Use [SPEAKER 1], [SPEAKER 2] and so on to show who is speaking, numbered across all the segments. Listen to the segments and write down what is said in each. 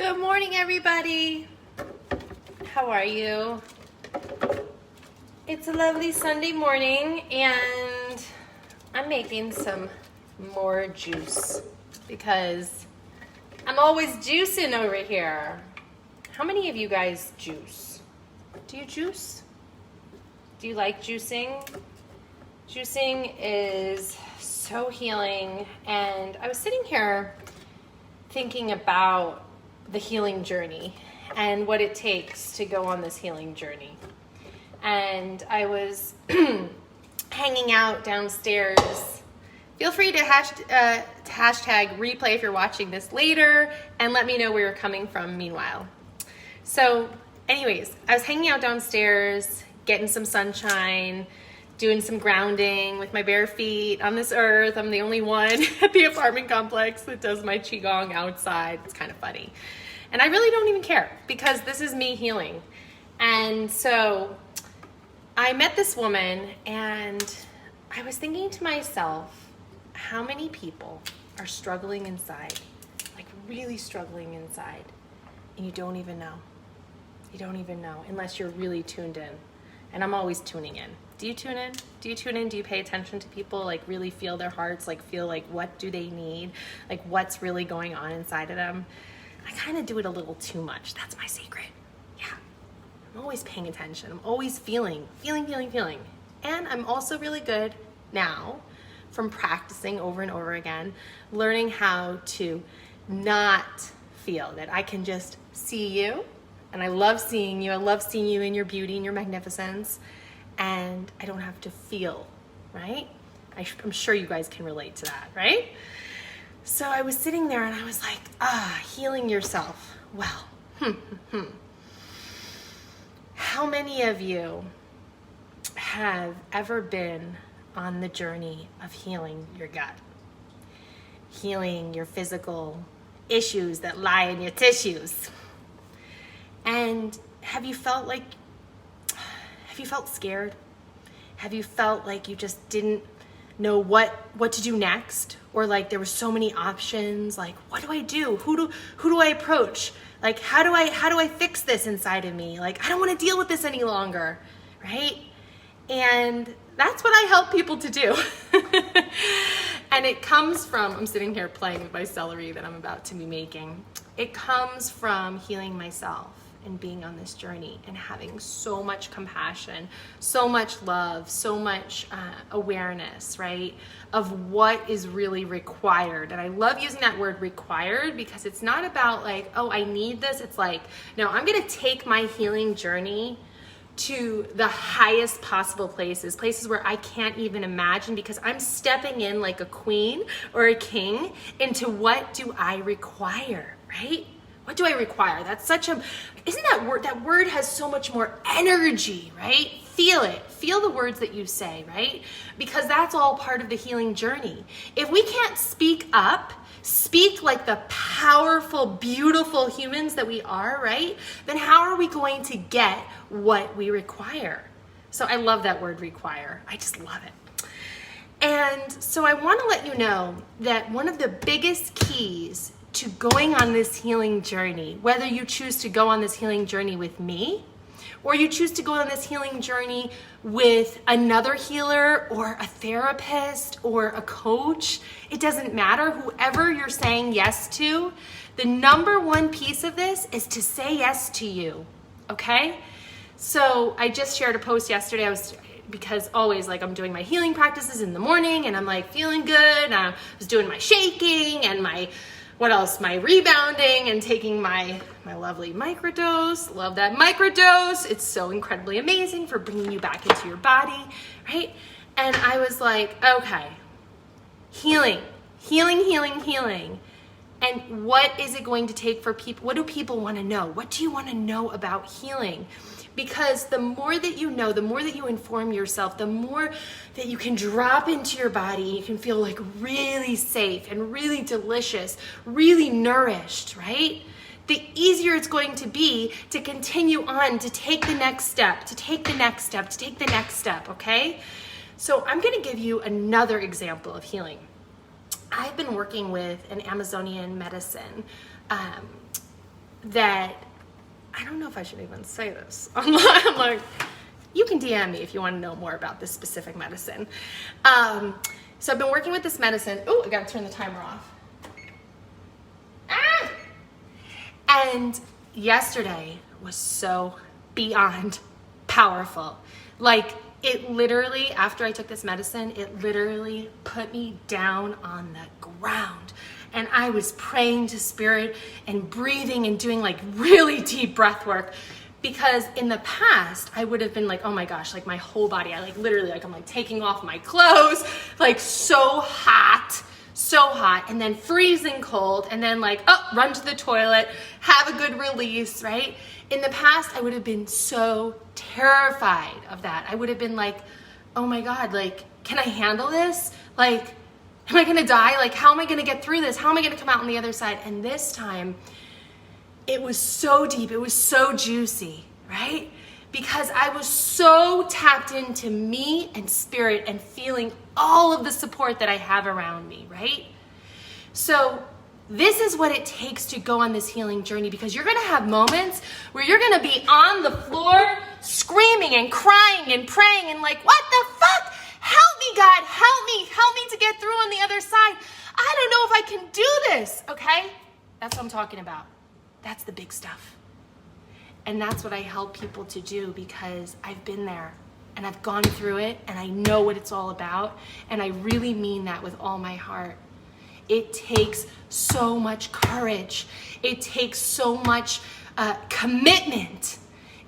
[SPEAKER 1] Good morning, everybody. How are you? It's a lovely Sunday morning, and I'm making some more juice because I'm always juicing over here. How many of you guys juice? Do you juice? Do you like juicing? Juicing is so healing, and I was sitting here thinking about the healing journey and what it takes to go on this healing journey. And I was hanging out downstairs. Feel free to hashtag replay if you're watching this later and let me know where you're coming from meanwhile. So anyways, I was hanging out downstairs, getting some sunshine, doing some grounding with my bare feet on this earth. I'm the only one at the apartment complex that does my Qigong outside. It's kind of funny. And I really don't even care because this is me healing. And so I met this woman and I was thinking to myself, how many people are struggling inside, like really struggling inside, and you don't even know. You don't even know unless you're really tuned in. And I'm always tuning in. Do you tune in? Do you tune in? Do you pay attention to people? Like really feel their hearts? Like feel like what do they need? Like what's really going on inside of them? I kind of do it a little too much. That's my secret. Yeah. I'm always paying attention. I'm always feeling. And I'm also really good now from practicing over and over again, learning how to not feel, that I can just see you. And I love seeing you. I love seeing you in your beauty and your magnificence. And I don't have to feel, right? I'm sure you guys can relate to that, right? So I was sitting there and I was like, healing yourself. Well, how many of you have ever been on the journey of healing your gut? Healing your physical issues that lie in your tissues? And have you felt scared? Have you felt like you just didn't know what to do next? Or like there were so many options, like what do I do? Who do I approach? Like how do I fix this inside of me? Like I don't want to deal with this any longer, right? And that's what I help people to do. And it comes from, I'm sitting here playing with my celery that I'm about to be making. It comes from healing myself and being on this journey and having so much compassion, so much love, so much awareness, right, of what is really required. And I love using that word required because it's not about like, oh, I need this. It's like, no, I'm gonna take my healing journey to the highest possible places where I can't even imagine, because I'm stepping in like a queen or a king into what do I require, right? What do I require? That's such a, isn't that word has so much more energy, right? Feel it. Feel the words that you say, right? Because that's all part of the healing journey. If we can't speak up, speak like the powerful, beautiful humans that we are, right? Then how are we going to get what we require? So I love that word require. I just love it. And so I want to let you know that one of the biggest keys to going on this healing journey, whether you choose to go on this healing journey with me, or you choose to go on this healing journey with another healer or a therapist or a coach, it doesn't matter, whoever you're saying yes to, the number one piece of this is to say yes to you, okay? So I just shared a post yesterday. Because always like I'm doing my healing practices in the morning and I'm like feeling good. And I was doing my shaking and my rebounding and taking my lovely microdose. Love that microdose. It's so incredibly amazing for bringing you back into your body, right? And I was like, okay, healing. And what is it going to take for people? What do people want to know? What do you want to know about healing? Because the more that you know, the more that you inform yourself, the more that you can drop into your body, you can feel like really safe and really delicious, really nourished, right? The easier it's going to be to continue on, to take the next step, okay? So I'm going to give you another example of healing. I've been working with an Amazonian medicine that, I don't know if I should even say this online. I'm like, you can DM me if you want to know more about this specific medicine. So I've been working with this medicine. Oh, I got to turn the timer off. And yesterday was so beyond powerful. Like, it literally, after I took this medicine, it literally put me down on the ground. And I was praying to spirit and breathing and doing like really deep breath work. Because in the past, I would have been like, oh my gosh, like my whole body, I like literally, like I'm like taking off my clothes, like so hot, and then freezing cold, and then like, oh, run to the toilet, have a good release, right? In the past, I would have been so terrified of that. I would have been like, oh my God, like, can I handle this? Like, am I gonna die? Like, how am I gonna get through this? How am I gonna come out on the other side? And this time, it was so deep, it was so juicy, right? Because I was so tapped into me and spirit and feeling all of the support that I have around me, right? So this is what it takes to go on this healing journey, because you're gonna have moments where you're gonna be on the floor screaming and crying and praying and like, what the fuck? Help me, God, help me to get through on the other side. I don't know if I can do this, okay? That's what I'm talking about. That's the big stuff. And that's what I help people to do, because I've been there and I've gone through it and I know what it's all about. And I really mean that with all my heart. It takes so much courage. It takes so much commitment,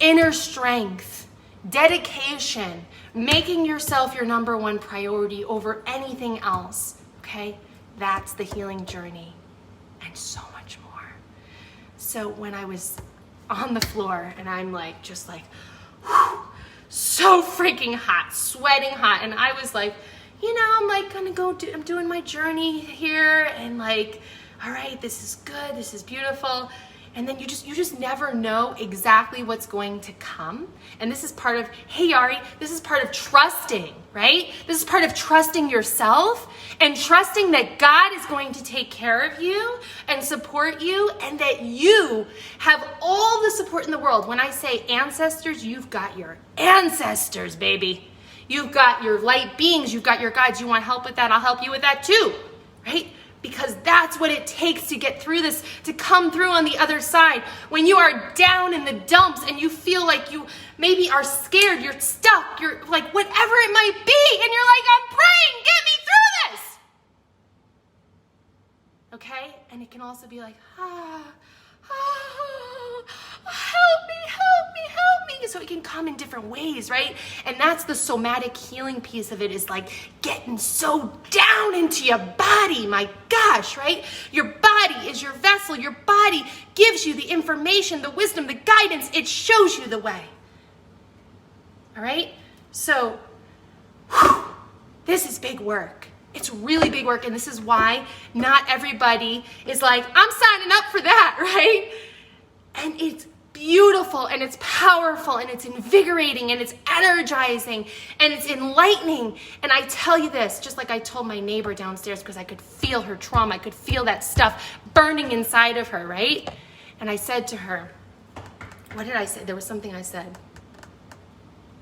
[SPEAKER 1] inner strength, dedication, making yourself your number one priority over anything else, okay? That's the healing journey, and so much more. So when I was on the floor and I'm like, just like, whew, so freaking hot, sweating hot, and I was like, you know, I'm like gonna I'm doing my journey here, and like, all right, this is good, this is beautiful. And then you just never know exactly what's going to come. And this is part of, hey Yari, this is part of trusting, right? This is part of trusting yourself and trusting that God is going to take care of you and support you, and that you have all the support in the world. When I say ancestors, you've got your ancestors, baby. You've got your light beings, you've got your guides. You want help with that? I'll help you with that too, right? Because that's what it takes to get through this, to come through on the other side. When you are down in the dumps and you feel like you maybe are scared, you're stuck, you're like whatever it might be, and you're like, I'm praying, get me through this. Okay? And it can also be like, help me. So it can come in different ways, right? And that's the somatic healing piece of it, is like getting so down into your body. My gosh, right? Your body is your vessel. Your body gives you the information, the wisdom, the guidance. It shows you the way. All right? So this is big work. It's really big work. And this is why not everybody is like, I'm signing up for that, right? And it's beautiful, and it's powerful, and it's invigorating, and it's energizing, and it's enlightening. And I tell you this, just like I told my neighbor downstairs, because I could feel her trauma, I could feel that stuff burning inside of her, right? And I said to her, what did I say? There was something I said.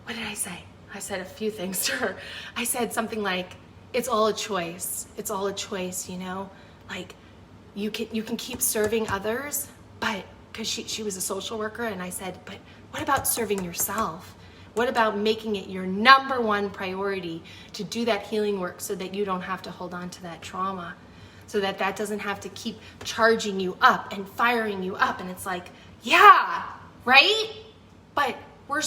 [SPEAKER 1] What did I say? I said a few things to her. I said something like, it's all a choice. It's all a choice, you know? Like, you can keep serving others, but because she was a social worker, and I said, but what about serving yourself? What about making it your number one priority to do that healing work, so that you don't have to hold on to that trauma, so that that doesn't have to keep charging you up and firing you up? And it's like, yeah, right? But we're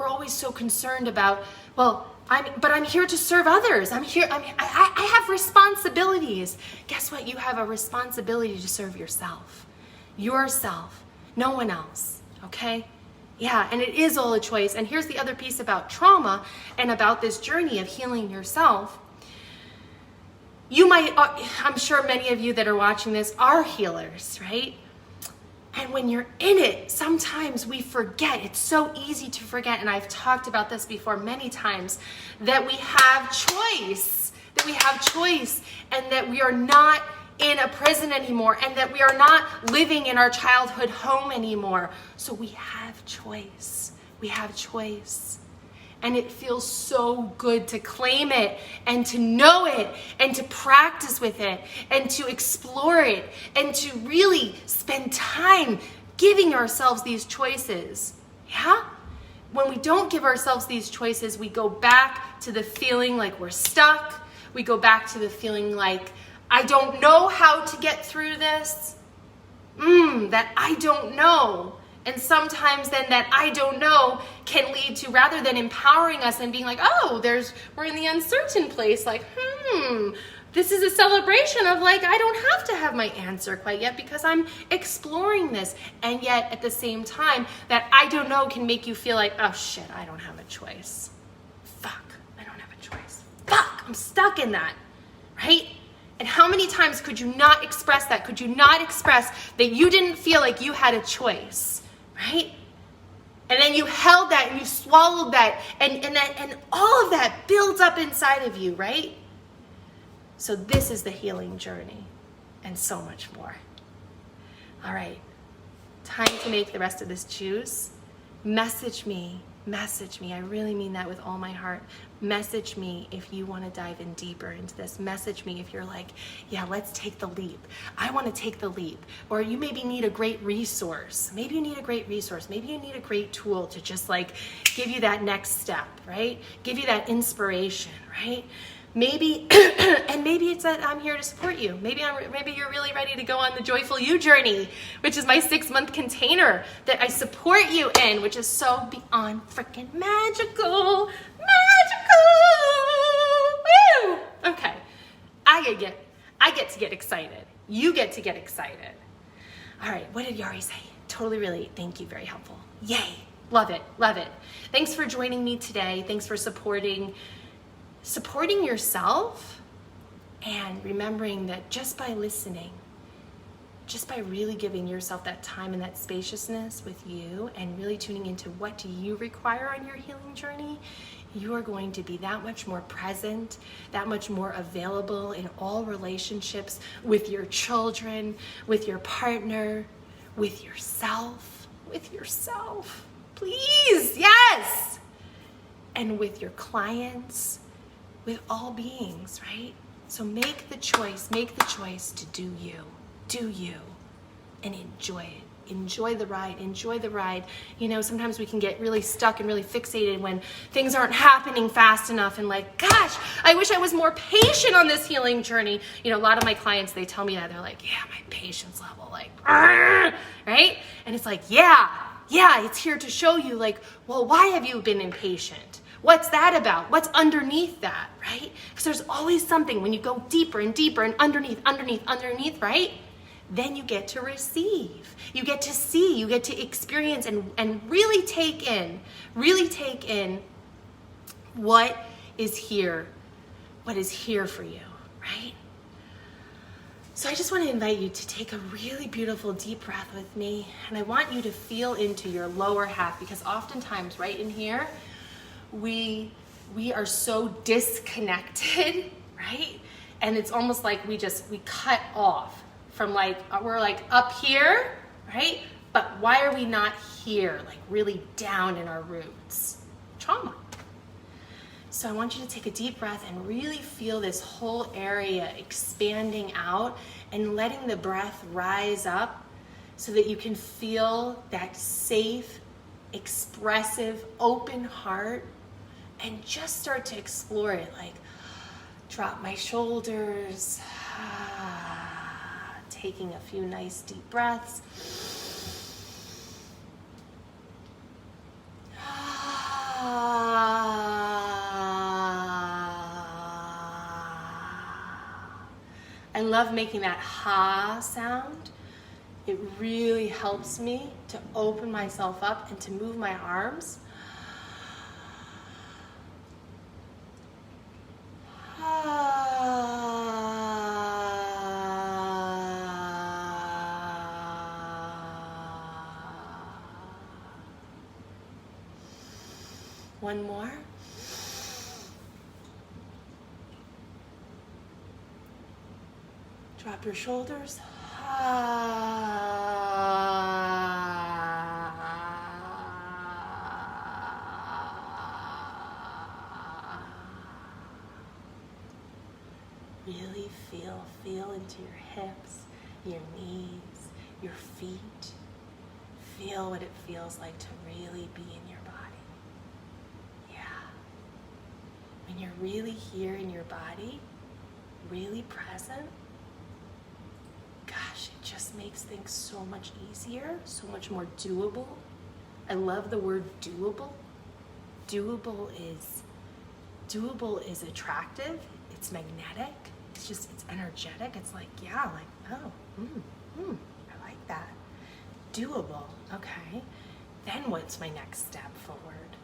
[SPEAKER 1] always so concerned about, well, I'm here to serve others. I have responsibilities. Guess what? You have a responsibility to serve yourself. No one else, okay? Yeah, and it is all a choice. And here's the other piece about trauma and about this journey of healing yourself. You might, I'm sure many of you that are watching this are healers, right? And when you're in it, sometimes we forget. It's so easy to forget, and I've talked about this before many times, that we have choice, and that we are not in a prison anymore, and that we are not living in our childhood home anymore. So we have choice. We have choice. And it feels so good to claim it and to know it and to practice with it and to explore it and to really spend time giving ourselves these choices. Yeah? When we don't give ourselves these choices, we go back to the feeling like we're stuck. We go back to the feeling like, I don't know how to get through this. That I don't know. And sometimes then that I don't know can lead to, rather than empowering us and being like, oh, we're in the uncertain place, like, this is a celebration of like, I don't have to have my answer quite yet because I'm exploring this. And yet at the same time, that I don't know can make you feel like, oh shit, I don't have a choice. Fuck, I don't have a choice. Fuck, I'm stuck in that, right? And how many times could you not express that? Could you not express that you didn't feel like you had a choice? Right? And then you held that and you swallowed that and all of that builds up inside of you, right? So this is the healing journey and so much more. All right, time to make the rest of this juice. Message me. I really mean that with all my heart. Message me if you want to dive in deeper into this. Message me if you're like, yeah, let's take the leap. I want to take the leap. Or you maybe need a great resource. Maybe you need a great tool to just like give you that next step, right? Give you that inspiration, right? Maybe, and maybe it's that I'm here to support you. Maybe you're really ready to go on the Joyful You journey, which is my 6-month container that I support you in, which is so beyond freaking magical. Woo! Okay, I get to get excited. You get to get excited. All right, what did Yari say? Totally, really, thank you, very helpful. Yay, love it. Thanks for joining me today. Thanks for supporting yourself and remembering that just by listening, just by really giving yourself that time and that spaciousness with you and really tuning into what do you require on your healing journey, you are going to be that much more present, that much more available in all relationships with your children, with your partner, with yourself, please, yes, and with your clients, with all beings, right? So make the choice to do you, and enjoy it. Enjoy the ride. You know, sometimes we can get really stuck and really fixated when things aren't happening fast enough and like, gosh, I wish I was more patient on this healing journey. You know, a lot of my clients, they tell me that. They're like, yeah, my patience level, like, right? And it's like, yeah, it's here to show you like, well, why have you been impatient? What's that about? What's underneath that, right? Because there's always something when you go deeper and deeper and underneath, right? Then you get to receive, you get to see, you get to experience and really take in what is here for you, right? So I just want to invite you to take a really beautiful deep breath with me, and I want you to feel into your lower half, because oftentimes right in here, we are so disconnected, right? And it's almost like we cut off from like, we're like up here, right? But why are we not here, like really down in our roots? Trauma. So I want you to take a deep breath and really feel this whole area expanding out and letting the breath rise up so that you can feel that safe, expressive, open heart, and just start to explore it. Like, drop my shoulders, taking a few nice deep breaths. I love making that ha sound. It really helps me to open myself up and to move my arms. One more. Drop your shoulders. Really feel into your hips, your knees, your feet. Feel what it feels like to really be in your body. Yeah. When you're really here in your body, really present, gosh, it just makes things so much easier, so much more doable. I love the word doable. Doable is attractive. It's magnetic. It's energetic. It's like, yeah, like, oh, I like that. Doable, okay. Then what's my next step forward?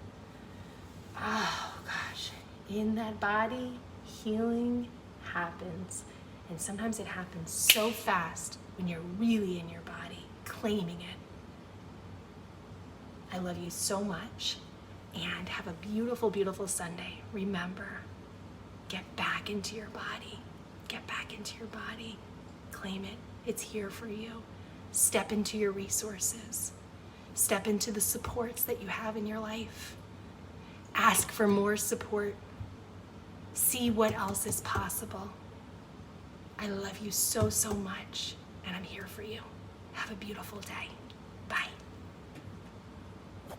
[SPEAKER 1] Oh gosh, in that body, healing happens. And sometimes it happens so fast when you're really in your body, claiming it. I love you so much, and have a beautiful, beautiful Sunday. Remember, get back into your body. Get back into your body. Claim it. It's here for you. Step into your resources. Step into the supports that you have in your life. Ask for more support. See what else is possible. I love you so, so much, and I'm here for you. Have a beautiful day. Bye.